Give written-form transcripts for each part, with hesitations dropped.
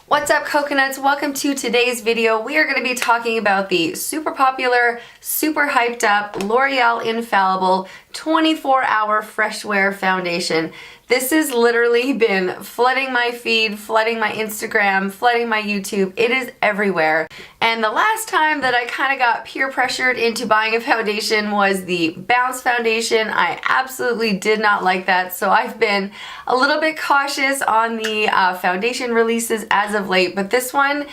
What's up, coconuts? Welcome to today's video. We are going to be talking about the super popular, super hyped up L'Oreal Infallible 24-hour fresh wear foundation. This has literally been flooding my feed, flooding my Instagram, flooding my YouTube. It is everywhere. And the last time that I kind of got peer pressured into buying a foundation was the Bounce foundation. I absolutely did not like that, so I've been a little bit cautious on the foundation releases as of late, but this one,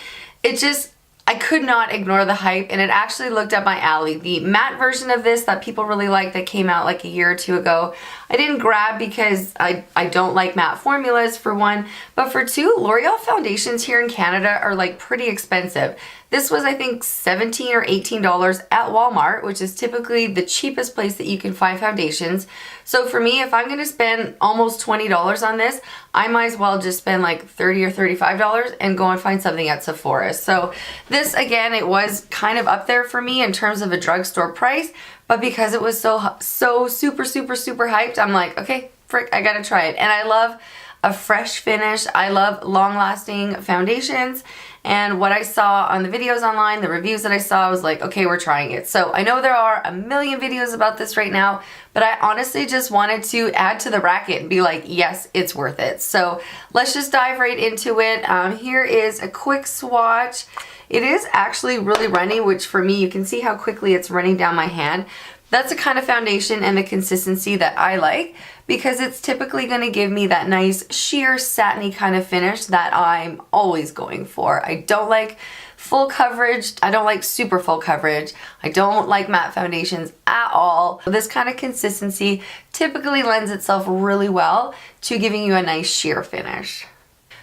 I could not ignore the hype, and it actually looked up my alley. The matte version of this that people really like that came out like a year or two ago, I didn't grab because I don't like matte formulas, for one, but for two, L'Oreal foundations here in Canada are like pretty expensive. This was, I think, $17 or $18 at Walmart, which is typically the cheapest place that you can find foundations. So for me, if I'm going to spend almost $20 on this, I might as well just spend like $30 or $35 and go and find something at Sephora. So this, again, it was kind of up there for me in terms of a drugstore price, but because it was so super hyped, I'm like, okay, frick, I gotta try it. And I love a fresh finish. I love long-lasting foundations. And what I saw on the videos online, the reviews that I saw, I was like, okay, we're trying it. So I know there are a million videos about this right now, but I honestly just wanted to add to the racket and be like, yes, it's worth it. So let's just dive right into it. Here is a quick swatch. It is actually really runny, which for me, you can see how quickly it's running down my hand. That's the kind of foundation and the consistency that I like, because it's typically going to give me that nice sheer satiny kind of finish that I'm always going for. I don't like full coverage. I don't like super full coverage. I don't like matte foundations at all. This kind of consistency typically lends itself really well to giving you a nice sheer finish.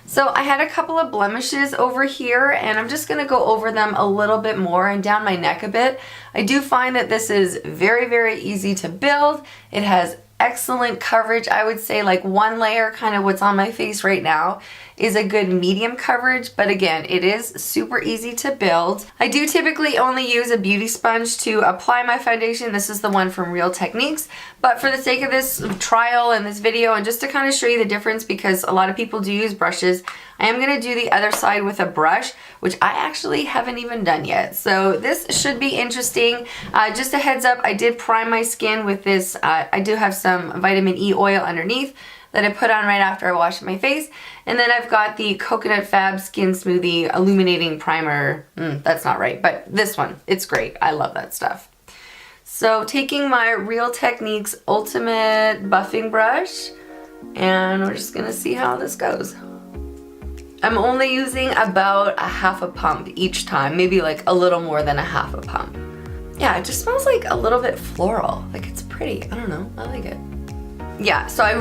So I had a couple of blemishes over here, and I'm just going to go over them a little bit more and down my neck a bit. I do find that this is very easy to build. It has excellent coverage. I would say like one layer, kind of what's on my face right now, is a good medium coverage, but again, it is super easy to build. I do typically only use a beauty sponge to apply my foundation. This is the one from Real Techniques, but for the sake of this trial and this video, and just to kind of show you the difference, because a lot of people do use brushes, I am going to do the other side with a brush, which I actually haven't even done yet. So this should be interesting. Just a heads up, I did prime my skin with this. I do have some vitamin E oil underneath that I put on right after I washed my face. And then I've got the Coconut Fab Skin Smoothie Illuminating Primer. That's not right, but this one, it's great. I love that stuff. So taking my Real Techniques Ultimate Buffing Brush, and we're just gonna see how this goes. I'm only using about a half a pump each time, maybe like a little more than a half a pump. Yeah, it just smells like a little bit floral. Like, it's pretty. I don't know. I like it. Yeah, so I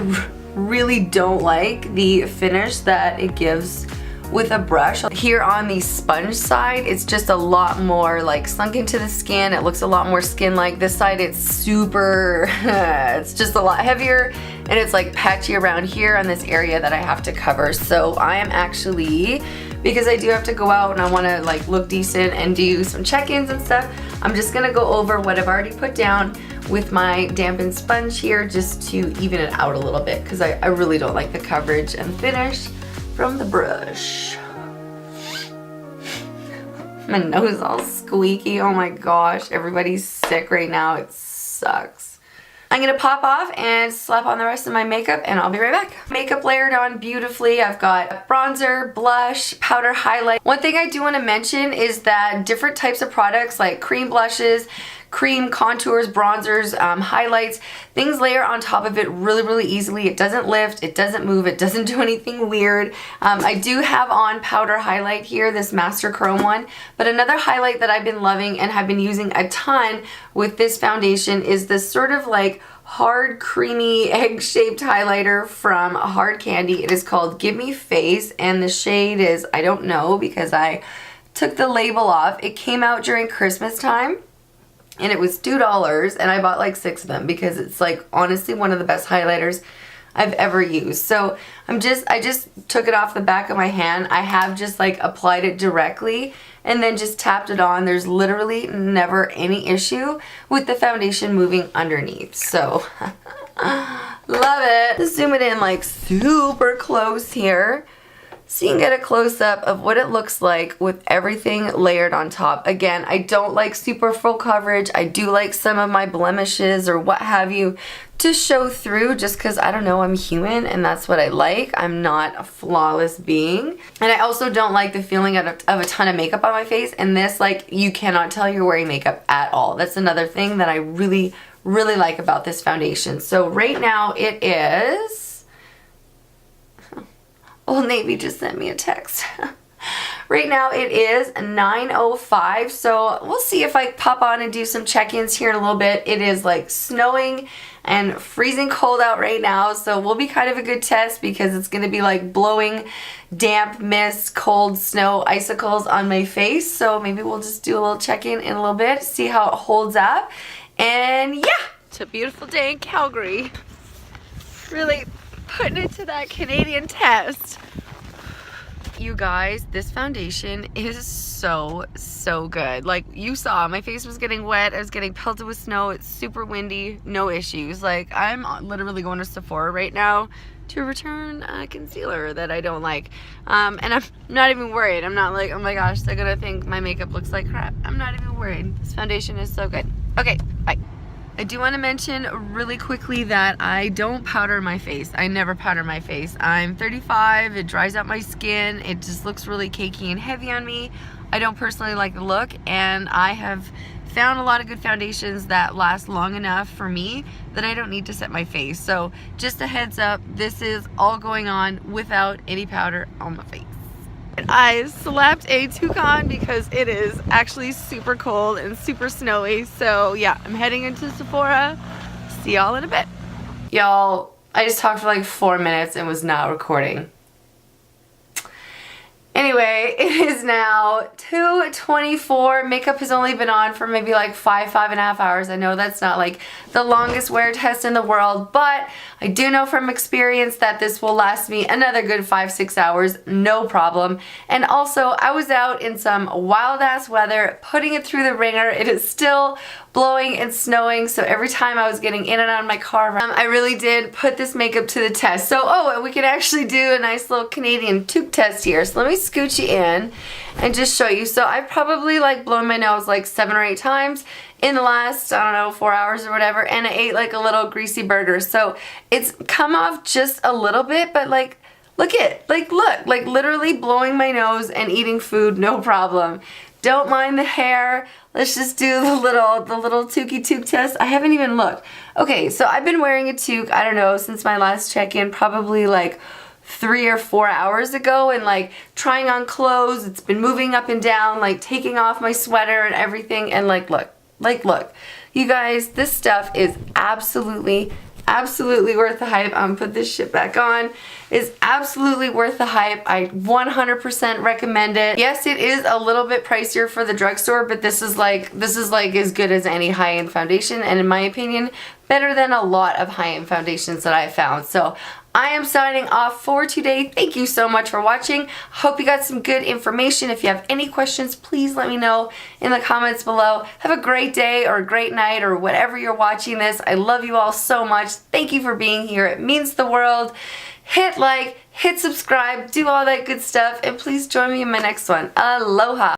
really don't like the finish that it gives with a brush. Here on the sponge side, it's just a lot more like sunk into the skin. It looks a lot more skin-like. This side, it's super, it's just a lot heavier, and it's like patchy around here on this area that I have to cover. So I am actually, because I do have to go out and I want to like look decent and do some check-ins and stuff, I'm just gonna go over what I've already put down with my dampened sponge here, just to even it out a little bit, because I really don't like the coverage and finish from the brush. My nose all squeaky. Oh my gosh, everybody's sick right now. It sucks. I'm gonna pop off and slap on the rest of my makeup, and I'll be right back. Makeup layered on beautifully. I've got bronzer, blush, powder, highlight. One thing I do want to mention is that different types of products like cream blushes, cream contours, bronzers, highlights, things layer on top of it really easily. It doesn't lift, it doesn't move, it doesn't do anything weird. I do have on powder highlight here, this Master Chrome one, but another highlight that I've been loving and have been using a ton with this foundation is this sort of like hard, creamy, egg-shaped highlighter from Hard Candy. It is called Give Me Face, and the shade is, I don't know, because I took the label off. It came out during Christmas time, and it was $2, and I bought like 6 of them because it's like honestly one of the best highlighters I've ever used. So I just took it off the back of my hand. I have just like applied it directly and then just tapped it on. There's literally never any issue with the foundation moving underneath. So love it. Zoom it in like super close here. so you can get a close-up of what it looks like with everything layered on top. Again, I don't like super full coverage. I do like some of my blemishes or what have you to show through, just because, I don't know, I'm human and that's what I like. I'm not a flawless being. And I also don't like the feeling of a ton of makeup on my face, and this, like, you cannot tell you're wearing makeup at all. That's another thing that I really like about this foundation. So right now it is, Old Navy just sent me a text. Right now it is 9:05, so we'll see if I pop on and do some check-ins here in a little bit. It is like snowing and freezing cold out right now, so will be kind of a good test because it's going to be like blowing damp mist, cold snow, icicles on my face. So maybe we'll just do a little check-in in a little bit, see how it holds up. And yeah, it's a beautiful day in Calgary. Really putting it to that Canadian test. You guys, this foundation is so good. Like, you saw, my face was getting wet, I was getting pelted with snow, it's super windy, no issues. Like, I'm literally going to Sephora right now to return a concealer that I don't like. And I'm not even worried. I'm not like, oh my gosh, they're gonna think my makeup looks like crap. I'm not even worried. This foundation is so good. Okay, bye. I do want to mention really quickly that I don't powder my face. I never powder my face. I'm 35, it dries out my skin, it just looks really cakey and heavy on me. I don't personally like the look, and I have found a lot of good foundations that last long enough for me that I don't need to set my face. So just a heads up, this is all going on without any powder on my face. I slapped a toucan because it is actually super cold and super snowy. So yeah, I'm heading into Sephora. See y'all in a bit. Y'all, I just talked for like 4 minutes and was not recording. Anyway, it is now 2:24. Makeup has only been on for maybe like 5.5 hours. I know that's not like the longest wear test in the world, but I do know from experience that this will last me another good 5-6 hours, no problem. And also, I was out in some wild ass weather, putting it through the ringer. It is still blowing and snowing, so every time I was getting in and out of my car, I really did put this makeup to the test. So, oh, we could actually do a nice little Canadian toque test here. So let me scoot you in and just show you. So I've probably like blown my nose like 7 or 8 times in the last, I don't know, 4 hours or whatever, and I ate like a little greasy burger. So it's come off just a little bit, but like, look, like literally blowing my nose and eating food, no problem. Don't mind the hair. Let's just do the little toque test. I haven't even looked. Okay, so I've been wearing a toque, I don't know, since my last check-in, probably like 3 or 4 hours ago, and like trying on clothes. It's been moving up and down, like taking off my sweater and everything, and like look. You guys, this stuff is absolutely worth the hype. I'm gonna put this shit back on. Is absolutely worth the hype. I 100% recommend it. Yes, it is a little bit pricier for the drugstore, but this is like as good as any high-end foundation, and in my opinion, better than a lot of high-end foundations that I've found. So I am signing off for today. Thank you so much for watching. Hope you got some good information. If you have any questions, please let me know in the comments below. Have a great day or a great night or whatever you're watching this. I love you all so much. Thank you for being here. It means the world. Hit like, hit subscribe, do all that good stuff, and please join me in my next one. Aloha.